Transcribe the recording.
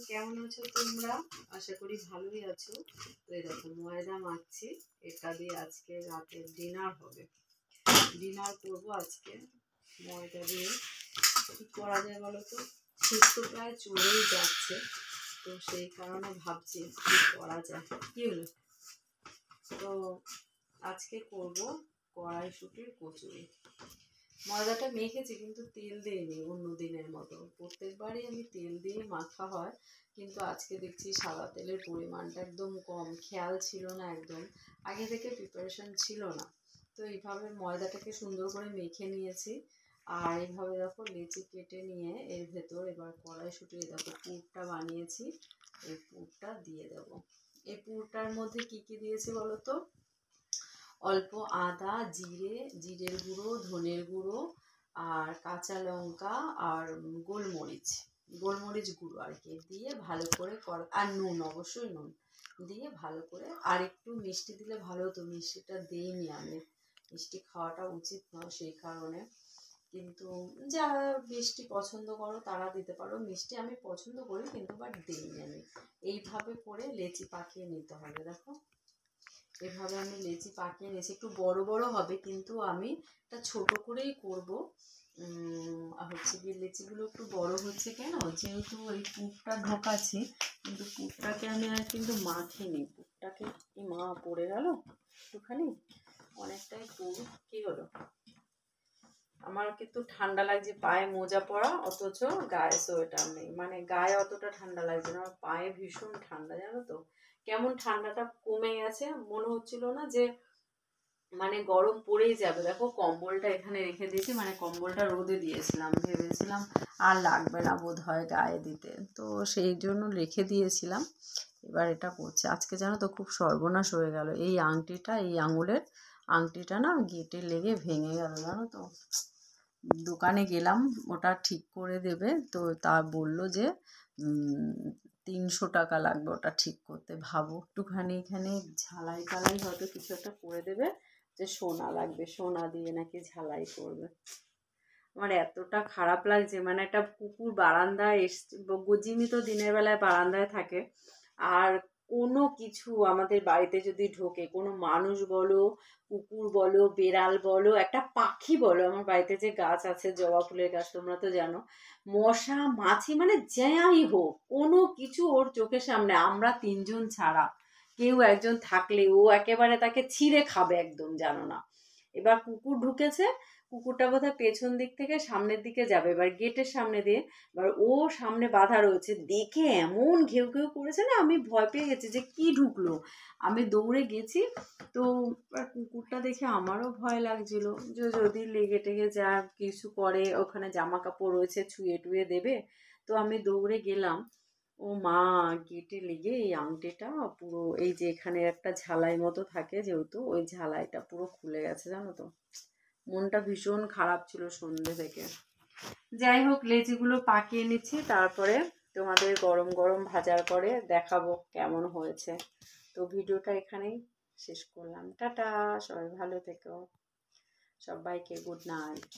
কেমন আছো তোমরা? আশা করি ভালোই আছো। তো এই দেখো ময়দা মাখছি, এটা দিয়ে আজকে রাতের ডিনার হবে। ডিনার করবো আজকে ময়দা দিয়ে। কি করা যায় বলো তো? শীত তো প্রায় চলেই যাচ্ছে, তো সেই কারণে ভাবছি কি করা যায়। কি হলো? তো আজকে করবো কড়াইশুঁটির কচুরি। ময়দাটা মেখেছি কিন্তু তেল দিইনি অন্য দিনের মতো। প্রত্যেকবারই আমি তেল দিয়ে মাখা হয়, কিন্তু আজকে দেখছি সাদা তেলের পরিমাণটা একদম কম। খেয়াল ছিল না একদম, আগে থেকে প্রিপারেশন ছিল না। তো এইভাবে ময়দাটাকে সুন্দর করে মেখে নিয়েছি। আর এইভাবে দেখো লেচি কেটে নিয়ে এর ভেতর এবার কড়াইশুঁটি দেখো পুরটা বানিয়েছি, এই পুরটা দিয়ে দেবো। এই পুরটার মধ্যে কি কি দিয়েছি বলো তো? অল্প আদা, জিরের গুঁড়ো, ধনের গুঁড়ো, আর কাঁচা লঙ্কা, আর গোলমরিচ গুঁড়ো আর কি দিয়ে ভালো করে আর নুন, অবশ্যই নুন দিয়ে ভালো করে। আর একটু মিষ্টি দিলে ভালো হতো, মিষ্টিটা দিইনি আমি। মিষ্টি খাওয়াটা উচিত নয় সেই কারণে, কিন্তু যারা মিষ্টি পছন্দ করো তারা দিতে পারো। মিষ্টি আমি পছন্দ করি কিন্তু বাট দিইনি আমি। এইভাবে করে লেচি পাকিয়ে নিতে হবে। দেখো এভাবে আমি লেচি পাকিয়ে নিয়েছি। একটু বড় বড় হবে, কিন্তু আমি এটা ছোট করেই করবো। হচ্ছে গিয়ে লেচিগুলো একটু বড় হচ্ছে কেন, যেহেতু এই পুরটা ঢোকাচ্ছি, কিন্তু পুরটাকে আমি আর কিন্তু মাখিনি। পুরটাকে মা পড়ে গেল একটুখানি, অনেকটাই পুর। কি হলো? আমার কিন্তু ঠান্ডা লাগছে, পায়ে মোজা পরা অথচ গায়ে সোয়েটার নেই। মানে গায়ে অতটা ঠান্ডা লাগছে না, আমার পায়ে ভীষণ ঠান্ডা, জানো তো। কেমন ঠান্ডাটা কমে গেছে, মনে হচ্ছিল না যে মানে গরম পড়েই যাবে। দেখো কম্বলটা এখানে রেখে দিয়েছি, মানে কম্বলটা রোদে দিয়েছিলাম, ভেবেছিলাম আর লাগবে না বোধ হয় গায়ে দিতে, তো সেই জন্য রেখে দিয়েছিলাম। এবার এটা করছে। আজকে জানো তো খুব সর্বনাশ হয়ে গেল। এই আংটিটা, এই আঙুলের আংটিটা না গেটে লেগে ভেঙে গেল, জানো তো। দোকানে গেলাম, ওটা ঠিক করে দেবে, তো তা বললো যে 300 টাকা লাগবে ওটা ঠিক করতে। ভাবো, একটুখানি এখানে ঝালাই টালাই হয়তো কিছু একটা করে দেবে, যে সোনা লাগবে, সোনা দিয়ে নাকি ঝালাই করবে। আমার এতটা খারাপ লাগছে, মানে একটা কুকুর বারান্দায় এসছে। জিমি তো দিনের বেলায় বারান্দায় থাকে, আর কোনো কিছু আমাদের বাড়িতে যদি ঢোকে, কোনো মানুষ বলো, কুকুর বলো, বেড়াল বলো, একটা পাখি বলো, আমার বাড়িতে যে গাছ আছে জবা ফুলের গাছ তোমরা তো জানো, মশা মাছি মানে যাই হোক, কোনো কিছু ওর চোখের সামনে, আমরা 3জন ছাড়া কেউ একজন থাকলে ও একেবারে তাকে ছিঁড়ে খাবে একদম, জানো না। এবার কুকুর ঢুকেছে, কুকুরটা বোধহয় পেছন দিক থেকে সামনের দিকে যাবে, এবার গেটের সামনে দিয়ে। এবার ও সামনে বাধা রয়েছে, দেখে এমন ঘেউ ঘেউ করেছে না, আমি ভয় পেয়ে গেছি যে কি ঢুকলো। আমি দৌড়ে গেছি, তো কুকুরটা দেখে আমারও ভয় লাগছিল যে যদি লেগে টেগে যা কিছু করে, ওখানে জামা কাপড় রয়েছে, ছুঁয়ে টুয়ে দেবে। তো আমি দৌড়ে গেলাম, ও মা, গেটে লেগে এই আংটিটা পুরো, এই যে এখানে একটা ঝালাই মতো থাকে যেহেতু, ওই ঝালাইটা পুরো খুলে গেছে, জানো তো। মনটা ভীষণ খারাপ ছিল সন্ধ্যে থেকে। যাই হোক, লেচিগুলো পাকিয়ে নিচ্ছি, তারপরে তোমাদের গরম গরম ভাজার পরে দেখাবো কেমন হয়েছে। তো ভিডিওটা এখানেই শেষ করলাম। টাটা, সবাই ভালো থেকো, সবাইকে গুড নাইট।